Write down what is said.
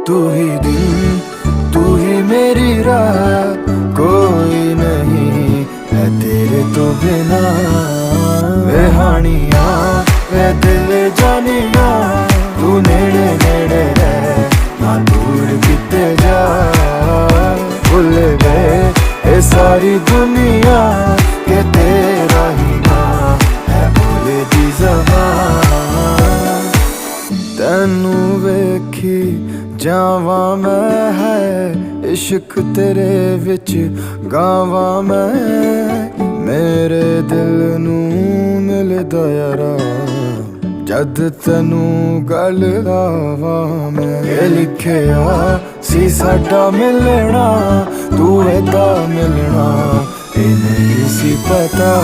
तू ही दिन, तू ही मेरी रात, कोई नहीं है तेरे तो बिना। वे हानिया वे दिल जानिया, तू नेड़े नेड़े रह ना दूर किते जा। भुल गए ये सारी दुनिया के तेरा ही ना है बोले दी ज़बान। तैनू वेखी जावा मैं है इश्क तेरे विच गावा मैं। मेरे दिल नू मिलदा यारा जद तैनू गल लावा मैं। ये लिखिया सी साडा मिलना, तू एदा मिलना, ये नहीं सी पता।